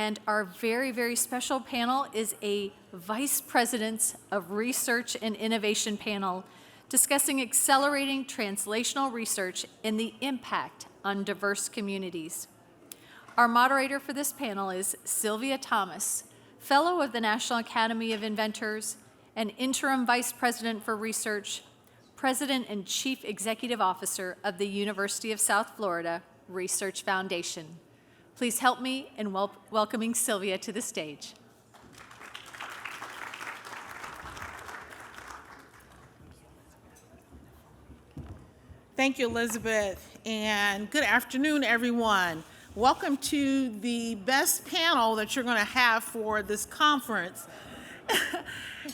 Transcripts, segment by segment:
And our very, very special panel is a Vice President of Research and Innovation panel discussing accelerating translational research and the impact on diverse communities. Our moderator for this panel is Sylvia Thomas, Fellow of the National Academy of Inventors and Interim Vice President for Research, President and Chief Executive Officer of the University of South Florida Research Foundation. Please help me in welcoming Sylvia to the stage. Thank you, Elizabeth, and good afternoon, everyone. Welcome to the best panel that you're going to have for this conference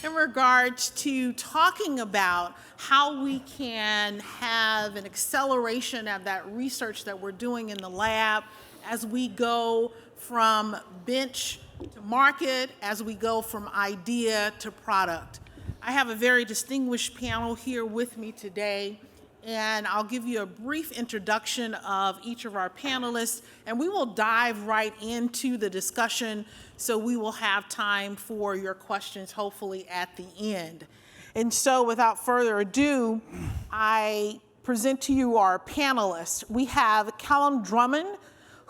in regards to talking about how we can have an acceleration of that research that we're doing in the lab as we go from bench to market, as we go from idea to product. I have a very distinguished panel here with me today, and I'll give you a brief introduction of each of our panelists, and we will dive right into the discussion, so we will have time for your questions, hopefully at the end. And so without further ado, I present to you our panelists. We have Calum Drummond,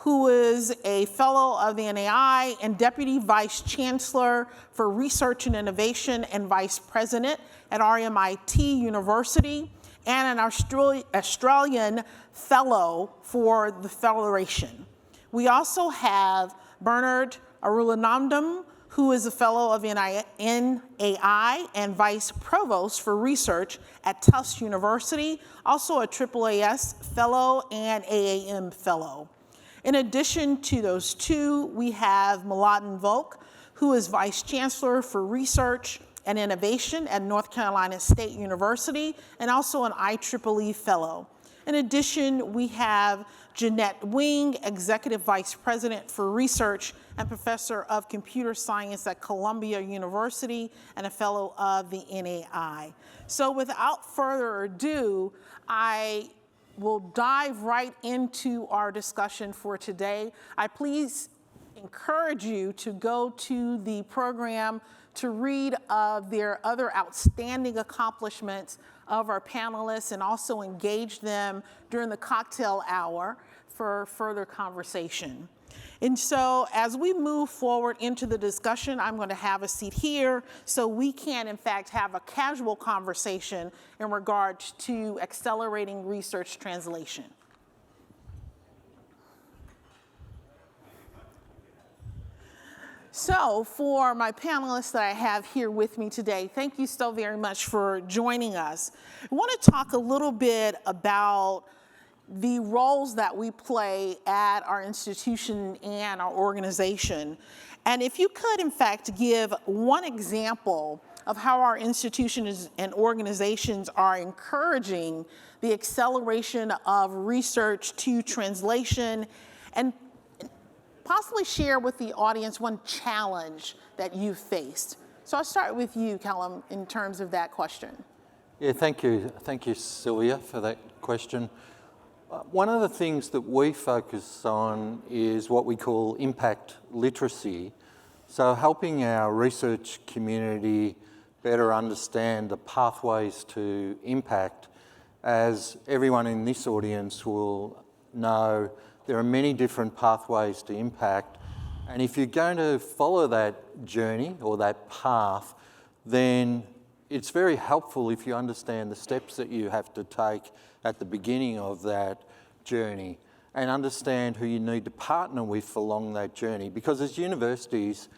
who is a fellow of the FNAI and Deputy Vice Chancellor for Research and Innovation and Vice President at RMIT University, and an Australian Fellow for the Federation. We also have Bernard Arulanandam, who is a Fellow of NAI and Vice Provost for Research at Tufts University, also a AAAS Fellow and AAM Fellow. In addition to those two, we have Mladen Vouk, who is Vice Chancellor for Research and Innovation at North Carolina State University, and also an IEEE Fellow. In addition, we have Jeannette, Executive Vice President for Research and Professor of Computer Science at Columbia University and a Fellow of the FNAI. So without further ado, I will dive right into our discussion for today. I please encourage you to go to the program to read of their other outstanding accomplishments of our panelists and also engage them during the cocktail hour for further conversation. And so as we move forward into the discussion, I'm going to have a seat here so we can, in fact, have a casual conversation in regards to accelerating research translation. So for my panelists that I have here with me today, thank you so very much for joining us. I want to talk a little bit about the roles that we play at our institution and our organization. And if you could, in fact, give one example of how our institutions and organizations are encouraging the acceleration of research to translation, and possibly share with the audience one challenge that you've faced. So I'll start with you, Calum, in terms of that question. Yeah, thank you. Thank you, Sylvia, for that question. One of the things that we focus on is what we call impact literacy. So helping our research community better understand the pathways to impact. As everyone in this audience will know, there are many different pathways to impact, and if you're going to follow that journey or that path, then it's very helpful if you understand the steps that you have to take at the beginning of that journey and understand who you need to partner with along that journey. Because as universities,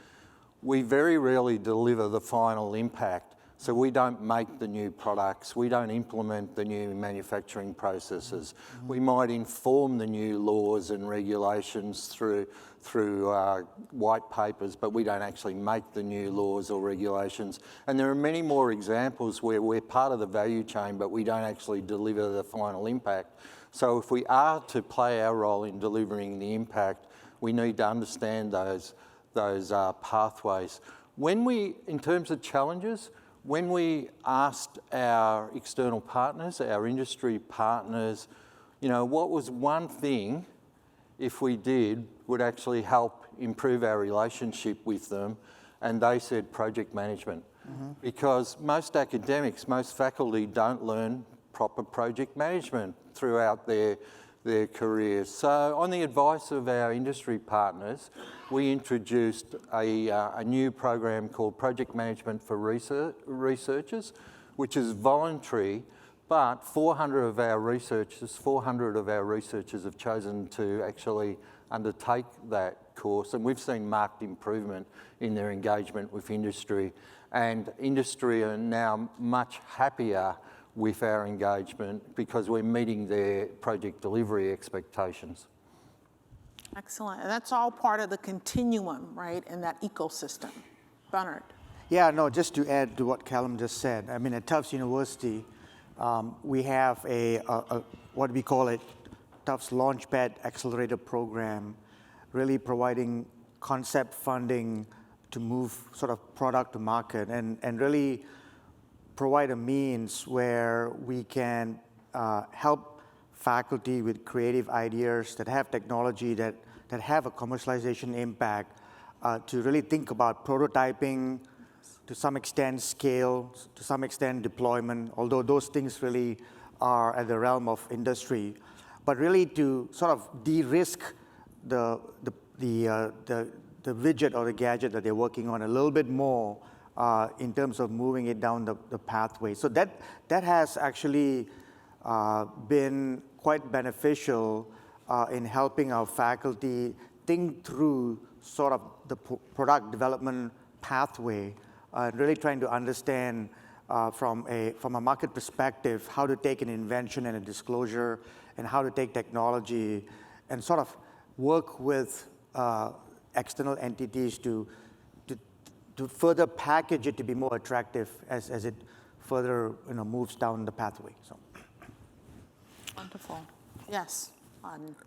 we very rarely deliver the final impact. So we don't make the new products, we don't implement the new manufacturing processes. We might inform the new laws and regulations through white papers, but we don't actually make the new laws or regulations. And there are many more examples where we're part of the value chain, but we don't actually deliver the final impact. So if we are to play our role in delivering the impact, we need to understand those pathways. In terms of challenges, when we asked our external partners, our industry partners, what was one thing, if we did, would actually help improve our relationship with them, and they said project management. Because most academics, most faculty don't learn proper project management throughout their careers. So on the advice of our industry partners, we introduced a new program called Project Management for Researchers, which is voluntary, but 400 of our researchers have chosen to actually undertake that course, and we've seen marked improvement in their engagement with industry, and industry are now much happier with our engagement because we're meeting their project delivery expectations. Excellent. And that's all part of the continuum, right, in that ecosystem. Bernard. Yeah, no, just to add to what Calum just said, I mean, at Tufts University, we have what we call it, Tufts Launchpad Accelerator Program, really providing concept funding to move sort of product to market and really provide a means where we can help faculty with creative ideas that have technology that have a commercialization impact to really think about prototyping, to some extent scale, to some extent deployment, although those things really are at the realm of industry, but really to sort of de-risk the widget or the gadget that they're working on a little bit more in terms of moving it down the pathway. So that has actually been quite beneficial in helping our faculty think through sort of the product development pathway, really trying to understand from a market perspective how to take an invention and a disclosure and how to take technology and sort of work with external entities to further package it to be more attractive as it further moves down the pathway. So. Wonderful. Yes.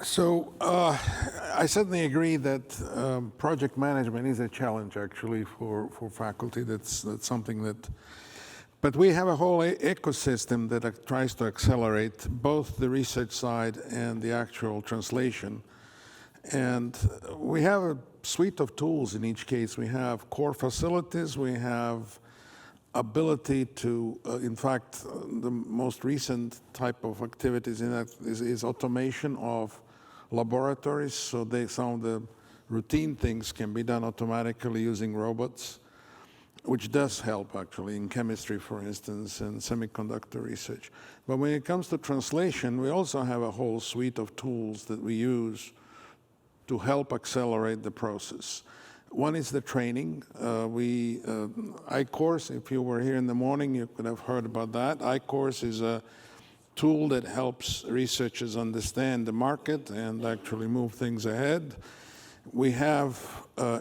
So I certainly agree that project management is a challenge actually for faculty. That's something that, but we have a whole ecosystem that tries to accelerate both the research side and the actual translation. And we have a suite of tools in each case. We have core facilities, we have ability to, in fact, the most recent type of activities in that is automation of laboratories. So some of the routine things can be done automatically using robots, which does help actually in chemistry, for instance, and semiconductor research. But when it comes to translation, we also have a whole suite of tools that we use to help accelerate the process. One is the training. iCourse, if you were here in the morning, you could have heard about that. iCourse is a tool that helps researchers understand the market and actually move things ahead. We have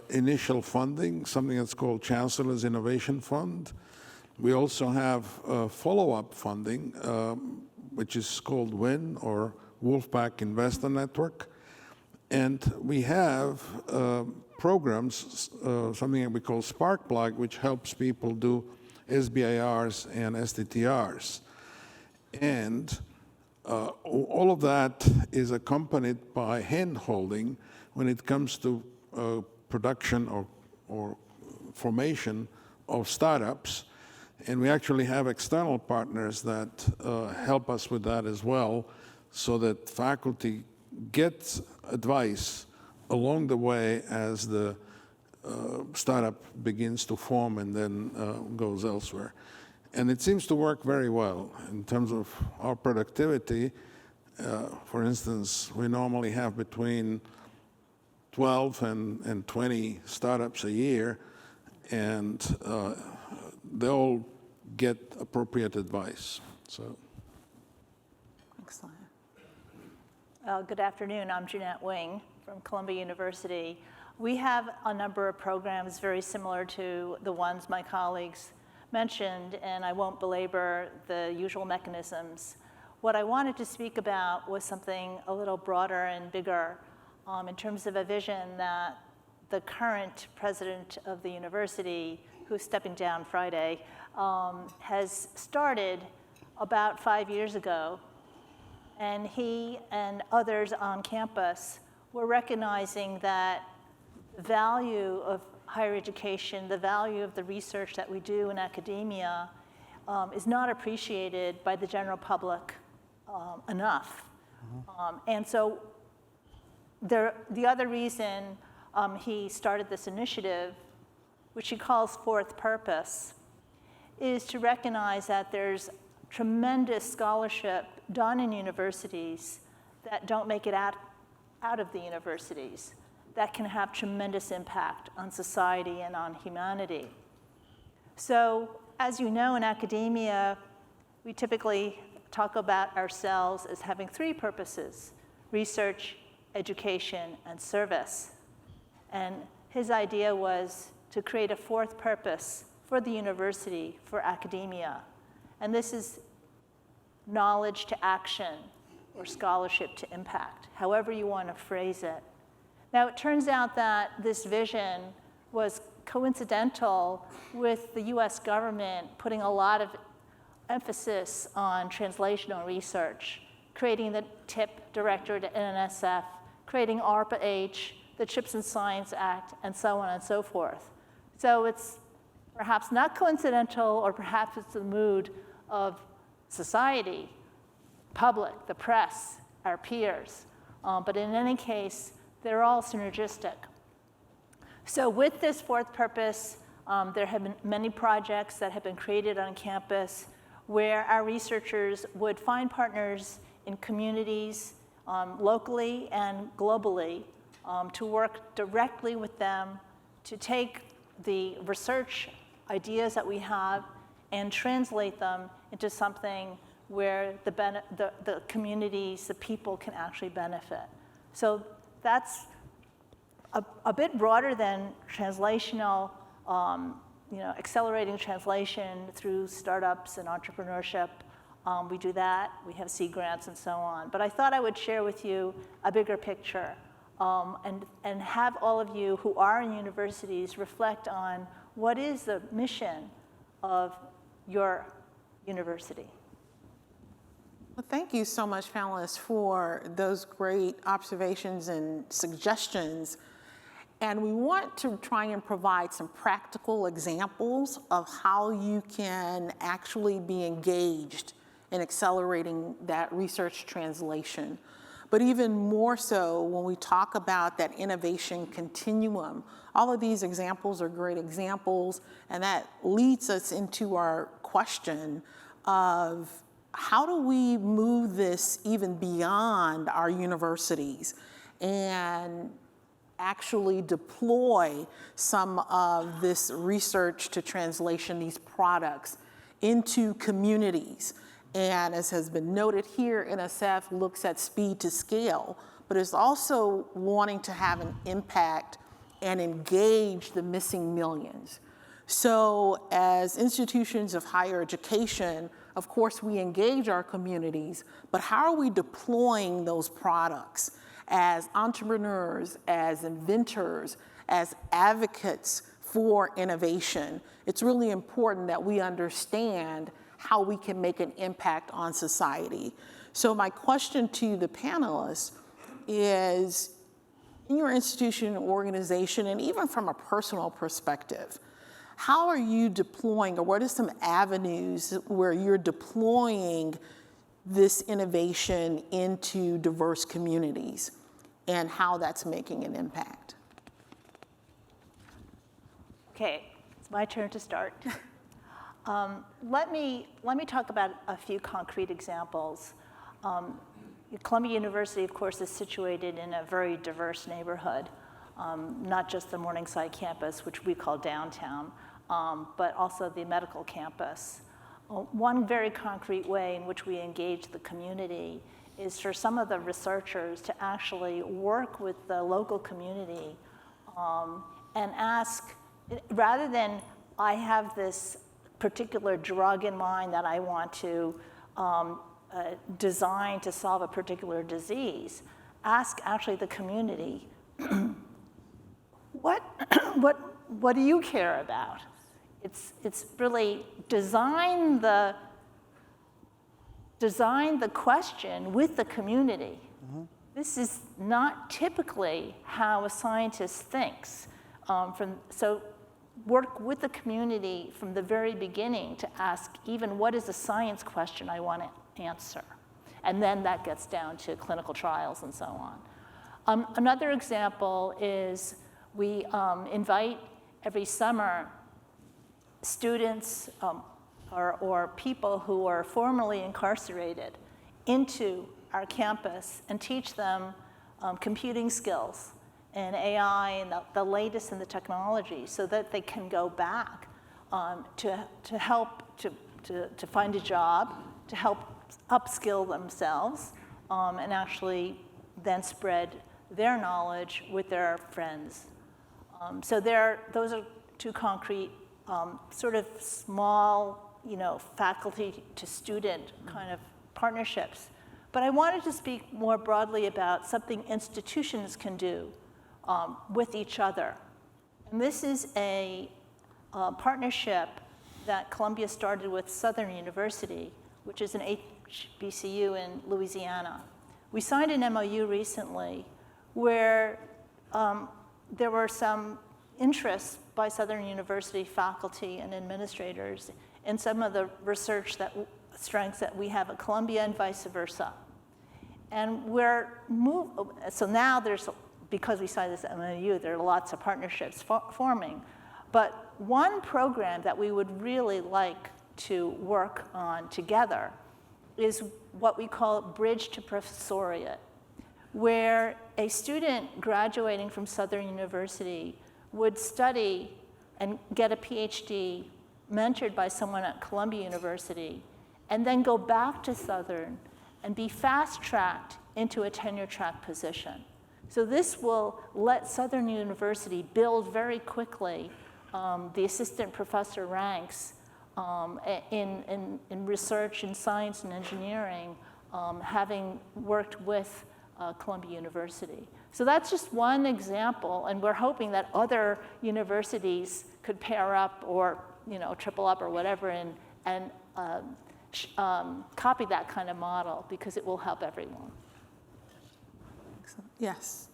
initial funding, something that's called Chancellor's Innovation Fund. We also have follow-up funding, which is called WIN, or Wolfpack Investor Network. And we have programs, something that we call Sparkplug, which helps people do SBIRs and STTRs. And all of that is accompanied by hand-holding when it comes to production or formation of startups. And we actually have external partners that help us with that as well, so that faculty gets advice along the way as the startup begins to form and then goes elsewhere. And it seems to work very well in terms of our productivity. For instance, we normally have between 12 and 20 startups a year, and they all get appropriate advice. So. Excellent. Good afternoon. I'm Jeannette from Columbia University. We have a number of programs very similar to the ones my colleagues mentioned, and I won't belabor the usual mechanisms. What I wanted to speak about was something a little broader and bigger in terms of a vision that the current president of the university, who's stepping down Friday, has started about 5 years ago. And he and others on campus were recognizing that the the value of higher education, the value of the research that we do in academia is not appreciated by the general public enough. And so the other reason he started this initiative, which he calls Fourth Purpose, is to recognize that there's tremendous scholarship done in universities that don't make it out of the universities that can have tremendous impact on society and on humanity. So, as you know, in academia, we typically talk about ourselves as having three purposes: research, education, and service. And his idea was to create a fourth purpose for the university, for academia. And this is knowledge to action, or scholarship to impact, however you want to phrase it. Now, it turns out that this vision was coincidental with the US government putting a lot of emphasis on translational research, creating the TIP Directorate at NSF, creating ARPA-H, the CHIPS and Science Act, and so on and so forth. So it's perhaps not coincidental, or perhaps it's the mood of society, public, the press, our peers. But in any case, they're all synergistic. So with this fourth purpose, there have been many projects that have been created on campus where our researchers would find partners in communities, locally and globally, to work directly with them to take the research ideas that we have and translate them into something where the communities, the people can actually benefit. So that's a bit broader than translational, accelerating translation through startups and entrepreneurship. We do that, we have seed grants and so on. But I thought I would share with you a bigger picture and have all of you who are in universities reflect on what is the mission of your university. Well, thank you so much, panelists, for those great observations and suggestions. And we want to try and provide some practical examples of how you can actually be engaged in accelerating that research translation. But even more so when we talk about that innovation continuum. All of these examples are great examples, and that leads us into our question of how do we move this even beyond our universities and actually deploy some of this research to translation, these products, into communities. And as has been noted here, NSF looks at speed to scale, but is also wanting to have an impact and engage the missing millions. So as institutions of higher education, of course, we engage our communities, but how are we deploying those products as entrepreneurs, as inventors, as advocates for innovation? It's really important that we understand how we can make an impact on society. So my question to the panelists is, in your institution, organization, and even from a personal perspective, how are you deploying, or what are some avenues where you're deploying this innovation into diverse communities and how that's making an impact? Okay, it's my turn to start. Let me talk about a few concrete examples. Columbia University, of course, is situated in a very diverse neighborhood, not just the Morningside campus, which we call downtown, but also the medical campus. One very concrete way in which we engage the community is for some of the researchers to actually work with the local community and ask, rather than I have this particular drug in mind that I want to design to solve a particular disease, ask actually the community, what do you care about? It's really design the question with the community. Mm-hmm. This is not typically how a scientist thinks. So work with the community from the very beginning to ask even what is a science question I want to answer. And then that gets down to clinical trials and so on. Another example is we invite every summer students or people who are formerly incarcerated into our campus and teach them computing skills and AI and the latest in the technology so that they can go back to help to find a job, to help upskill themselves, and actually then spread their knowledge with their friends. So those are two concrete sort of small, faculty to student kind of partnerships. But I wanted to speak more broadly about something institutions can do with each other. And this is a partnership that Columbia started with Southern University, which is an HBCU in Louisiana. We signed an MOU recently where there were some interests by Southern University faculty and administrators in some of the research strengths that we have at Columbia and vice versa. And so now because we signed this MOU, there are lots of partnerships forming. But one program that we would really like to work on together is what we call Bridge to Professoriate, where a student graduating from Southern University would study and get a PhD mentored by someone at Columbia University, and then go back to Southern and be fast-tracked into a tenure-track position. So this will let Southern University build very quickly the assistant professor ranks in research in science and engineering, having worked with Columbia University. So that's just one example, and we're hoping that other universities could pair up or triple up or whatever and copy that kind of model because it will help everyone. Yes.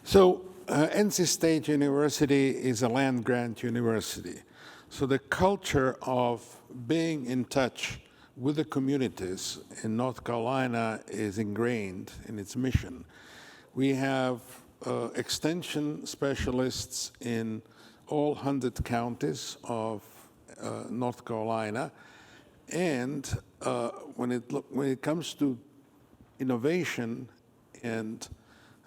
So NC State University is a land-grant university. So the culture of being in touch with the communities in North Carolina is ingrained in its mission. We have extension specialists in all 100 counties of North Carolina. And when it comes to innovation and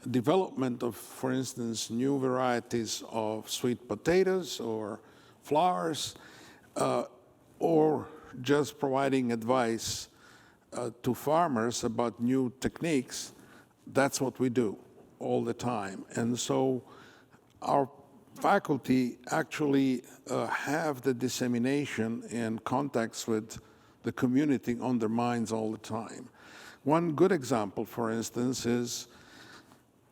development of, for instance, new varieties of sweet potatoes or flowers, or just providing advice to farmers about new techniques, that's what we do all the time. And so our faculty actually have the dissemination and contacts with the community on their minds all the time. One good example, for instance, is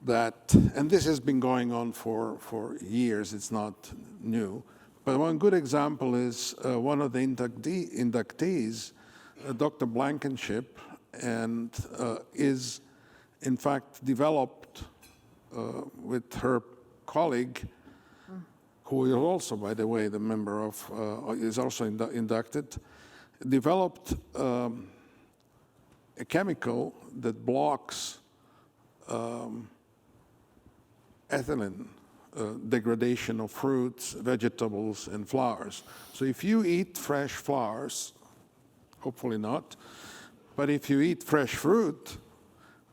that, and this has been going on for years, it's not new, but one good example is one of the inductees, Dr. Blankenship, and is in fact developed with her colleague, who is also, by the way, the member of, is also inducted, developed a chemical that blocks ethylene degradation of fruits, vegetables, and flowers. So if you eat fresh flowers, hopefully not, but if you eat fresh fruit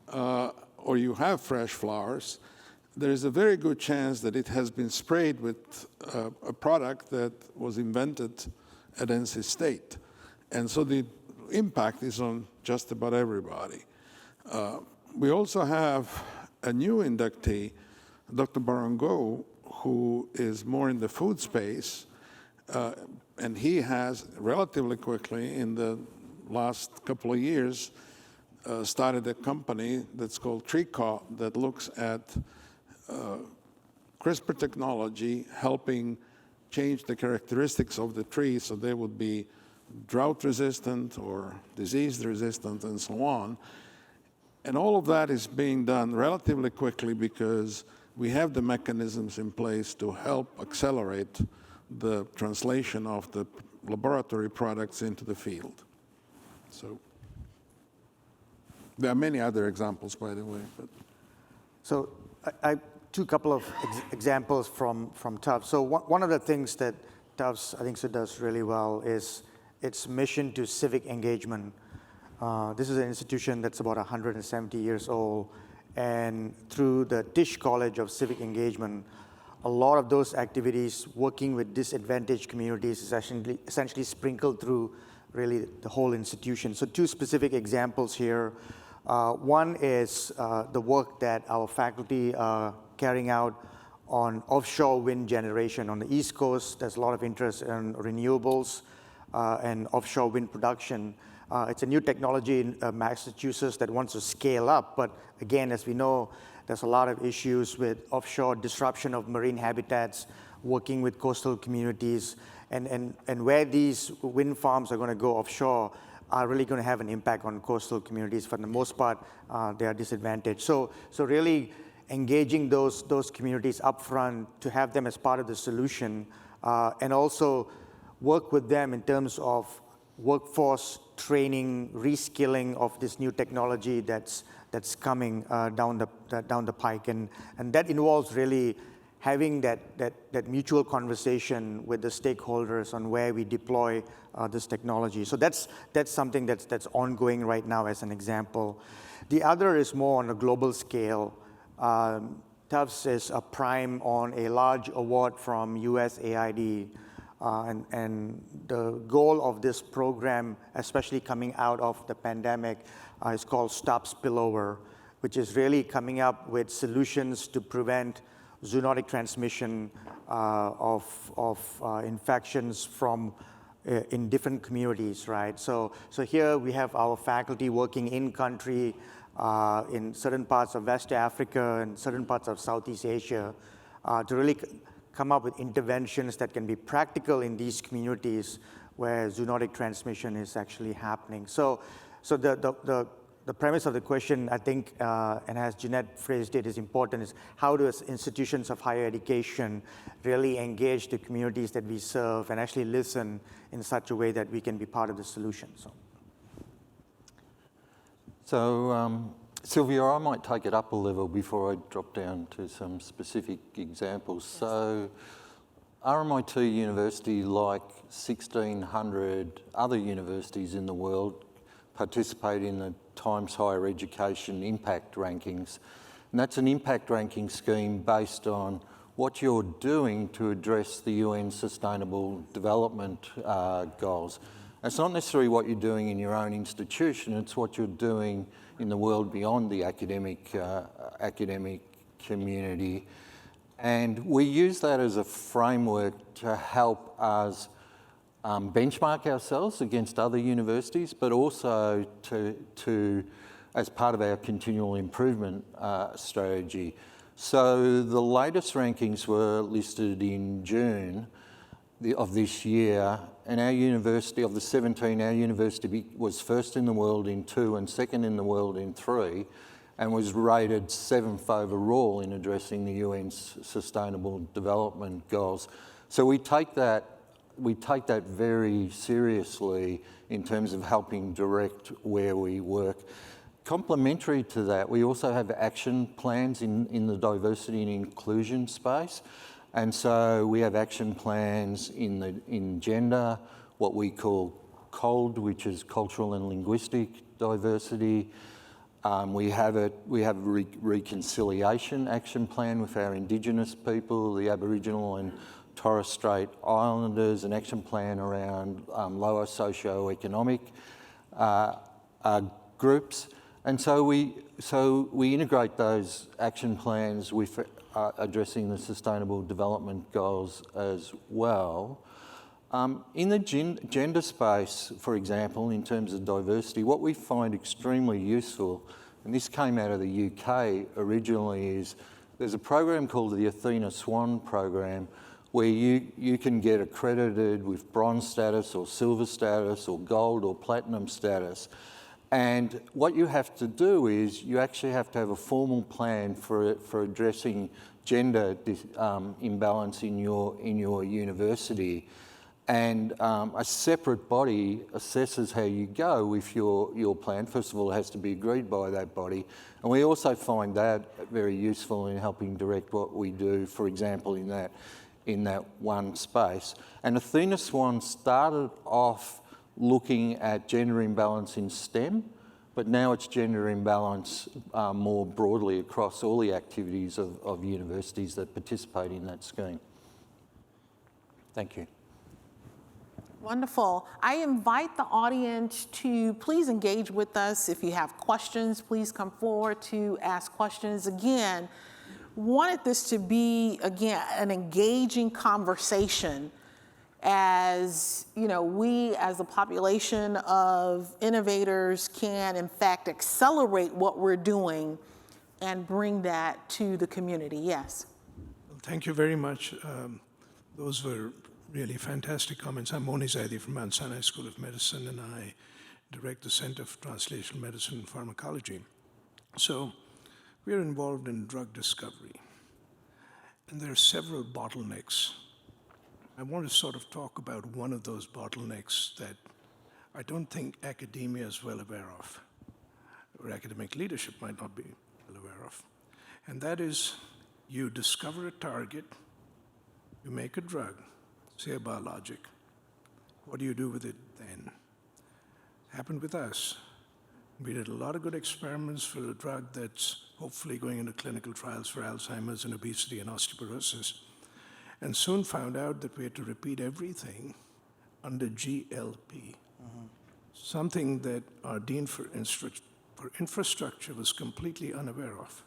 or you have fresh flowers, there is a very good chance that it has been sprayed with a product that was invented at NC State. And so the impact is on just about everybody. We also have a new inductee, Dr. Barango, who is more in the food space, and he has relatively quickly, in the last couple of years, started a company that's called TreeCaw that looks at CRISPR technology helping change the characteristics of the tree so they would be drought resistant or disease resistant and so on. And all of that is being done relatively quickly because we have the mechanisms in place to help accelerate the translation of the laboratory products into the field. So there are many other examples, by the way. But. So I took a couple of examples from Tufts. So one of the things that Tufts, I think, does really well is its mission to civic engagement. This is an institution that's about 170 years old, and through the Tisch College of Civic Engagement, a lot of those activities working with disadvantaged communities is essentially sprinkled through really the whole institution. So two specific examples here. One is the work that our faculty are carrying out on offshore wind generation. On the East Coast, there's a lot of interest in renewables and offshore wind production. It's a new technology in Massachusetts that wants to scale up, but again, as we know, there's a lot of issues with offshore disruption of marine habitats, working with coastal communities, and where these wind farms are going to go offshore are really going to have an impact on coastal communities. For the most part, they are disadvantaged. So really engaging those communities upfront to have them as part of the solution, and also work with them in terms of workforce training, reskilling of this new technology that's coming down the pike, and that involves really having that mutual conversation with the stakeholders on where we deploy this technology. So that's something that's ongoing right now as an example. The other is more on a global scale. Tufts is a prime on a large award from USAID. And the goal of this program, especially coming out of the pandemic, is called Stop Spillover, which is really coming up with solutions to prevent zoonotic transmission of infections from in different communities, right? So here we have our faculty working in country in certain parts of West Africa and certain parts of Southeast Asia to really come up with interventions that can be practical in these communities where zoonotic transmission is actually happening. So the premise of the question, I think, and as Jeannette phrased it, is important, is how do institutions of higher education really engage the communities that we serve and actually listen in such a way that we can be part of the solution. So Sylvia, I might take it up a level before I drop down to some specific examples. Yes. So RMIT University, like 1,600 other universities in the world, participate in the Times Higher Education Impact Rankings. And that's an impact ranking scheme based on what you're doing to address the UN Sustainable Development Goals. It's not necessarily what you're doing in your own institution, it's what you're doing in the world beyond the academic community. And we use that as a framework to help us benchmark ourselves against other universities, but also to as part of our continual improvement strategy. So the latest rankings were listed in June of this year, and our university, of the 17, our university was first in the world in 2 and second in the world in 3, and was rated 7th overall in addressing the UN's Sustainable Development Goals. So we take that very seriously in terms of helping direct where we work. Complementary to that, we also have action plans in the diversity and inclusion space. And so we have action plans in gender, what we call COLD, which is cultural and linguistic diversity. We have a reconciliation action plan with our Indigenous people, the Aboriginal and Torres Strait Islanders, an action plan around lower socioeconomic groups. And so we integrate those action plans with addressing the Sustainable Development Goals as well. In the gender space, for example, in terms of diversity, what we find extremely useful, and this came out of the UK originally, is there's a program called the Athena Swan program where you can get accredited with bronze status or silver status or gold or platinum status. And what you have to do is you actually have to have a formal plan for addressing gender imbalance in your university. And a separate body assesses how you go with your plan. First of all, it has to be agreed by that body. And we also find that very useful in helping direct what we do, for example, in that one space. And Athena Swan started off looking at gender imbalance in STEM, but now it's gender imbalance more broadly across all the activities of universities that participate in that scheme. Thank you. Wonderful. I invite the audience to please engage with us. If you have questions, please come forward to ask questions. Again, wanted this to be, again, an engaging conversation as, you know, we as a population of innovators can, in fact, accelerate what we're doing and bring that to the community. Yes. Well, thank you very much. Those were really fantastic comments. I'm Moni Zaidi from Mount Sinai School of Medicine, and I direct the Center for Translational Medicine and Pharmacology. So we're involved in drug discovery, and there are several bottlenecks. I want to sort of talk about one of those bottlenecks that I don't think academia is well aware of, or academic leadership might not be well aware of. And that is, you discover a target, you make a drug, say a biologic. What do you do with it then? Happened with us. We did a lot of good experiments for a drug that's hopefully going into clinical trials for Alzheimer's and obesity and osteoporosis, and soon found out that we had to repeat everything under GLP, something that our dean for infrastructure was completely unaware of.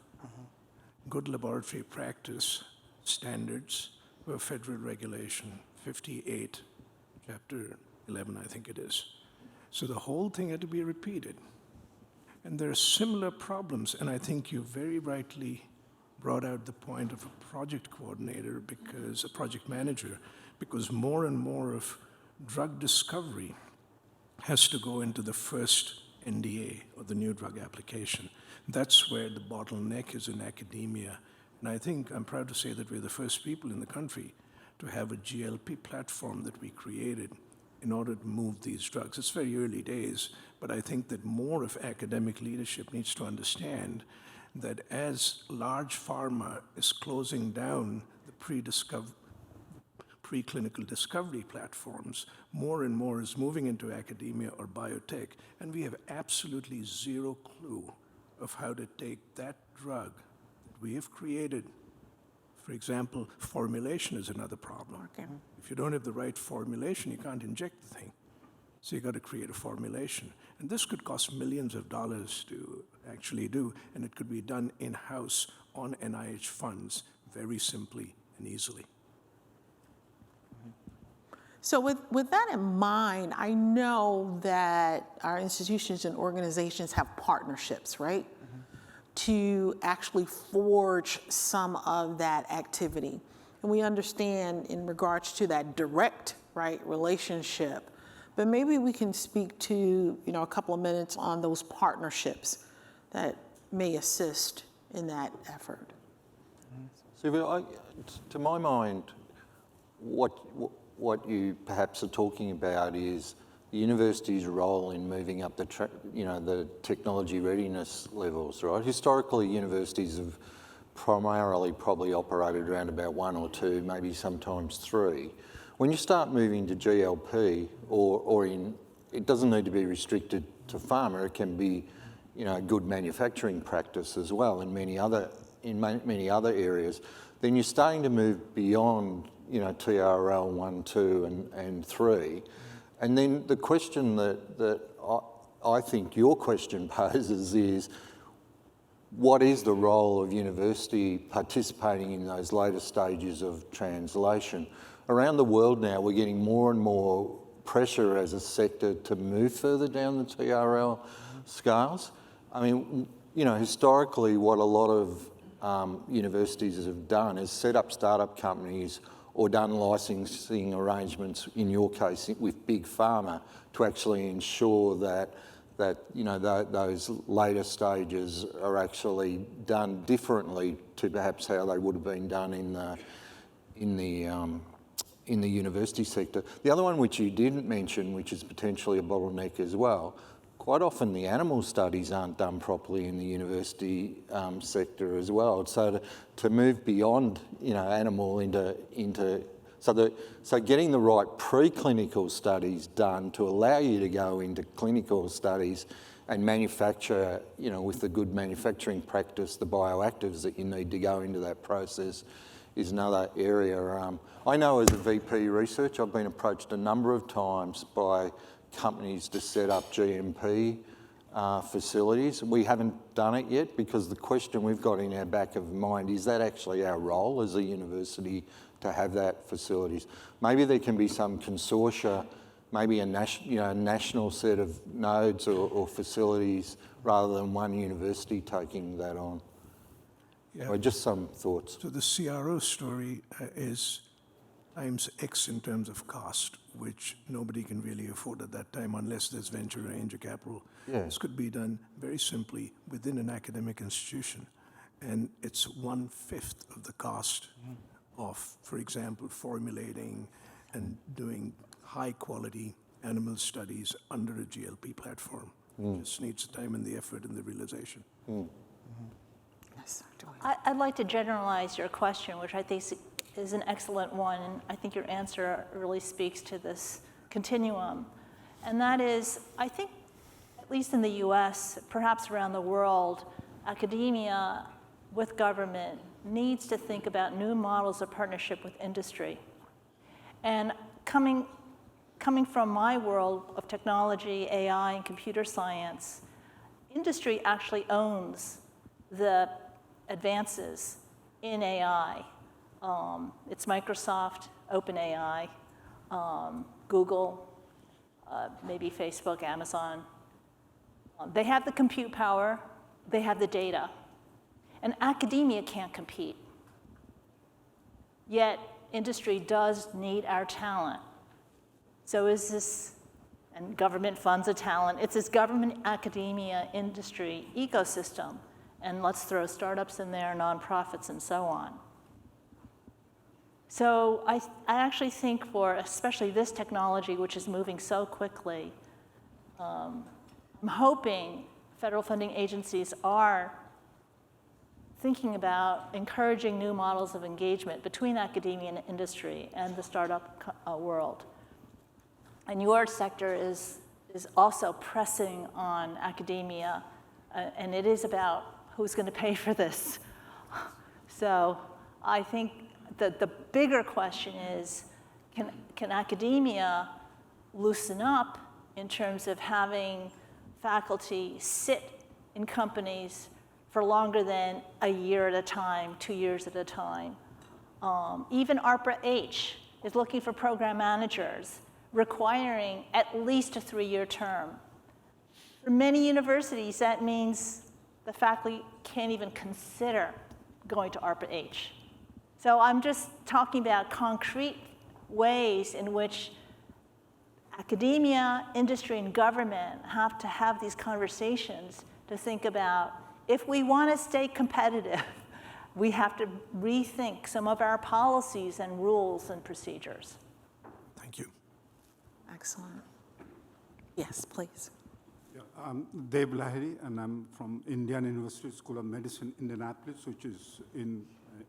Good laboratory practice standards were federal regulation, 58, chapter 11, I think it is. So the whole thing had to be repeated. And there are similar problems, and I think you very rightly brought out the point of a project coordinator, because a project manager, because more and more of drug discovery has to go into the first NDA, or the new drug application. That's where the bottleneck is in academia. And I think I'm proud to say that we're the first people in the country to have a GLP platform that we created in order to move these drugs. It's very early days, but I think that more of academic leadership needs to understand that as large pharma is closing down the preclinical discovery platforms, more and more is moving into academia or biotech, and we have absolutely zero clue of how to take that drug that we have created. For example, formulation is another problem. Okay. If you don't have the right formulation, you can't inject the thing. So you got to create a formulation. And this could cost millions of dollars to actually do, and it could be done in-house on NIH funds very simply and easily. So with that in mind, I know that our institutions and organizations have partnerships, right? To actually forge some of that activity. And we understand in regards to that direct, right, relationship, but maybe we can speak to, a couple of minutes on those partnerships that may assist in that effort. Sylvia, to my mind, what you perhaps are talking about is the university's role in moving up the technology readiness levels, right? Historically, universities have primarily probably operated around about 1 or 2, maybe sometimes 3. When you start moving to GLP, it doesn't need to be restricted to pharma. It can be, good manufacturing practice as well in many other areas. Then you're starting to move beyond, TRL 1, 2, and 3. And then the question that I think your question poses is, what is the role of university participating in those later stages of translation? Around the world now, we're getting more and more pressure as a sector to move further down the TRL scales. I mean, historically, what a lot of universities have done is set up startup companies or done licensing arrangements, in your case, with big pharma, to actually ensure that that those later stages are actually done differently to perhaps how they would have been done in the university sector. The other one which you didn't mention, which is potentially a bottleneck as well, quite often the animal studies aren't done properly in the university sector as well. So to move beyond animal into so getting the right preclinical studies done to allow you to go into clinical studies and manufacture, with the good manufacturing practice, the bioactives that you need to go into that process is another area. I know as a VP research, I've been approached a number of times by companies to set up GMP facilities. We haven't done it yet because the question we've got in our back of mind is that actually our role as a university to have that facilities. Maybe there can be some consortia, maybe a national set of nodes or facilities rather than one university taking that on. Yeah. Or just some thoughts. So the CRO story is times X in terms of cost, which nobody can really afford at that time unless there's venture or angel capital. Yeah. This could be done very simply within an academic institution, and it's 1/5 of the cost of, for example, formulating and doing high-quality animal studies under a GLP platform. It just needs the time and the effort and the realization. Yes, Dr. Williams. I'd like to generalize your question, which I think is an excellent one, and I think your answer really speaks to this continuum. And that is, I think, at least in the US, perhaps around the world, academia with government needs to think about new models of partnership with industry. And coming from my world of technology, AI, and computer science, industry actually owns the advances in AI. It's Microsoft, OpenAI, Google, maybe Facebook, Amazon. They have the compute power, they have the data. And academia can't compete. Yet industry does need our talent. So is this, and government funds a talent, it's this government, academia, industry ecosystem. And let's throw startups in there, nonprofits, and so on. So I actually think for especially this technology, which is moving so quickly, I'm hoping federal funding agencies are thinking about encouraging new models of engagement between academia and industry and the startup world. And your sector is also pressing on academia, and it is about who's going to pay for this. So I think that the bigger question is, can academia loosen up in terms of having faculty sit in companies for longer than a year at a time, 2 years at a time? Even ARPA-H is looking for program managers, requiring at least a 3-year term. For many universities, that means the faculty can't even consider going to ARPA-H. So I'm just talking about concrete ways in which academia, industry, and government have to have these conversations to think about, if we want to stay competitive, we have to rethink some of our policies and rules and procedures. Thank you. Excellent. Yes, please. Yeah, I'm Dev Lahiri, and I'm from Indian University School of Medicine, Indianapolis, which is in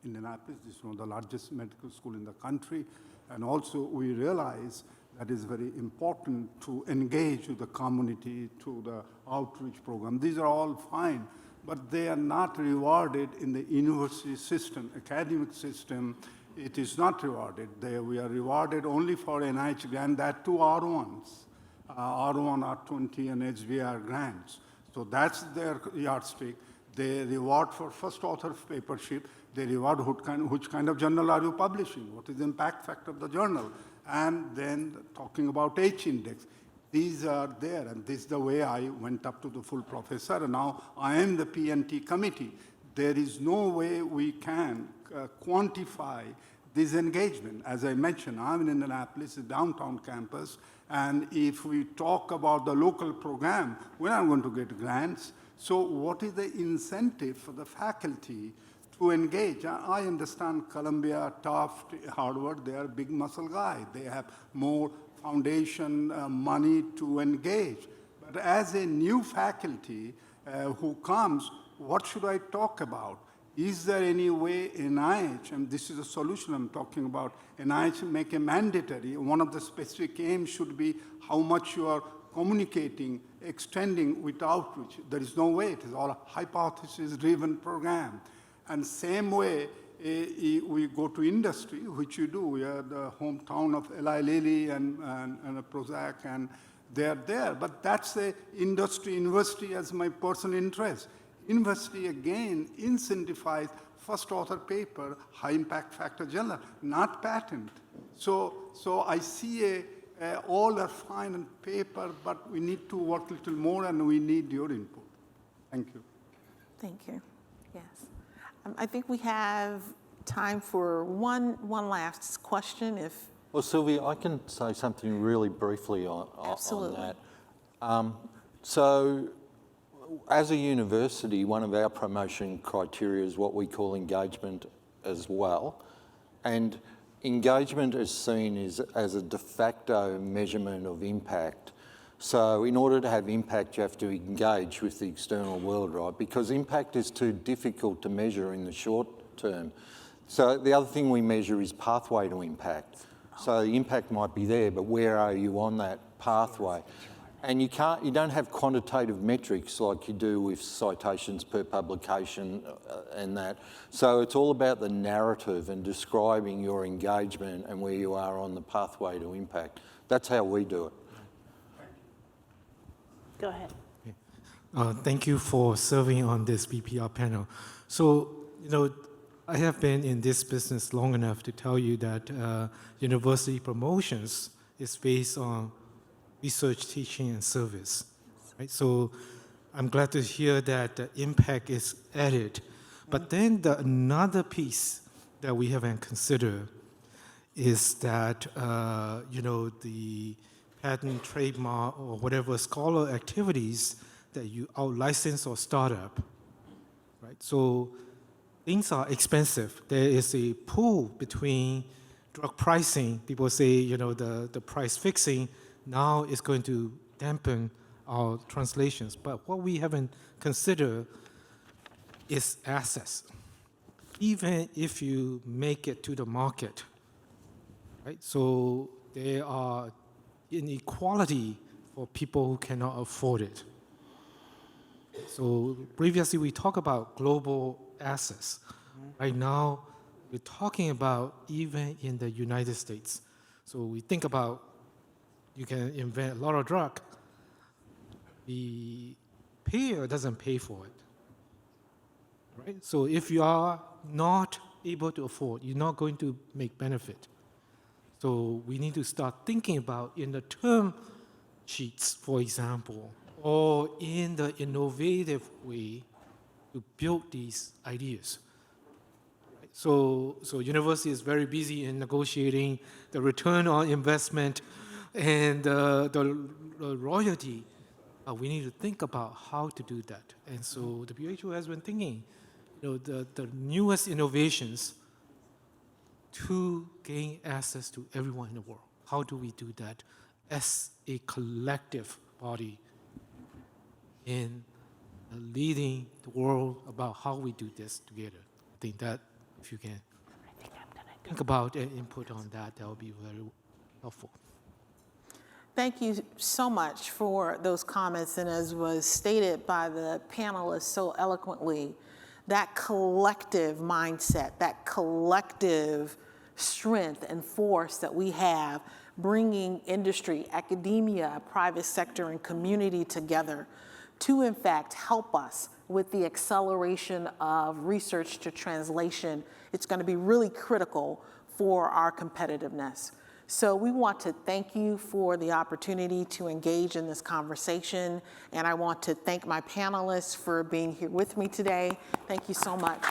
Indianapolis. This is one of the largest medical schools in the country. And also, we realize that it's very important to engage with the community through the outreach program. These are all fine, but they are not rewarded in the university system, academic system. It is not rewarded. We are rewarded only for NIH grant, that too R1s, R1, R20, and HBR grants. So that's their yardstick. They reward for first author papership. They reward which kind of journal are you publishing? What is the impact factor of the journal? And then talking about H-index. These are there, and this is the way I went up to the full professor, and now I am the P&T committee. There is no way we can quantify this engagement. As I mentioned, I'm in Indianapolis, a downtown campus, and if we talk about the local program, we're not going to get grants. So what is the incentive for the faculty to engage? I understand Columbia, Tufts, Harvard, they are big muscle guys. They have more foundation money to engage. But as a new faculty who comes, what should I talk about? Is there any way NIH, and this is a solution I'm talking about, NIH make a mandatory, one of the specific aims should be how much you are communicating, extending with outreach. There is no way, it is all a hypothesis-driven program. And same way, we go to industry, which you do. We are the hometown of Eli Lilly and Prozac, and they're there. But that's the industry, university as my personal interest. University, again, incentivize first author paper, high impact factor journal, not patent. So I see all are fine on paper, but we need to work a little more, and we need your input. Thank you. Thank you. Yes. I think we have time for one last question. Well, Sylvia, I can say something really briefly on Absolutely. that. So, as a university, one of our promotion criteria is what we call engagement as well. And engagement is seen as a de facto measurement of impact. So in order to have impact, you have to engage with the external world, right? Because impact is too difficult to measure in the short term. So the other thing we measure is pathway to impact. So the impact might be there, but where are you on that pathway? And you don't have quantitative metrics like you do with citations per publication and that. So it's all about the narrative and describing your engagement and where you are on the pathway to impact. That's how we do it. Go ahead. Thank you for serving on this BPR panel. So, I have been in this business long enough to tell you that university promotions is based on research, teaching, and service. Right? So I'm glad to hear that the impact is added. But then another piece that we haven't considered is that, the patent, trademark, or whatever scholar activities that you out-license or start up, right? So things are expensive. There is a pull between drug pricing. People say, the price fixing now is going to dampen our translations. But what we haven't considered is access. Even if you make it to the market, right? So there are inequality for people who cannot afford it. So previously we talked about global access. Right now, we're talking about even in the United States. So we think about you can invent a lot of drug. The payer doesn't pay for it, right? So if you are not able to afford, you're not going to make benefit. So we need to start thinking about in the term sheets, for example, or in the innovative way to build these ideas. So university is very busy in negotiating the return on investment and the royalty. We need to think about how to do that. And so the WHO has been thinking, the newest innovations to gain access to everyone in the world. How do we do that as a collective body in leading the world about how we do this together? I think that if you can think about and input on that, that would be very helpful. Thank you so much for those comments. And as was stated by the panelists so eloquently, that collective mindset, that collective strength and force that we have, bringing industry, academia, private sector, and community together to, in fact, help us with the acceleration of research to translation, it's going to be really critical for our competitiveness. So we want to thank you for the opportunity to engage in this conversation, and I want to thank my panelists for being here with me today. Thank you so much.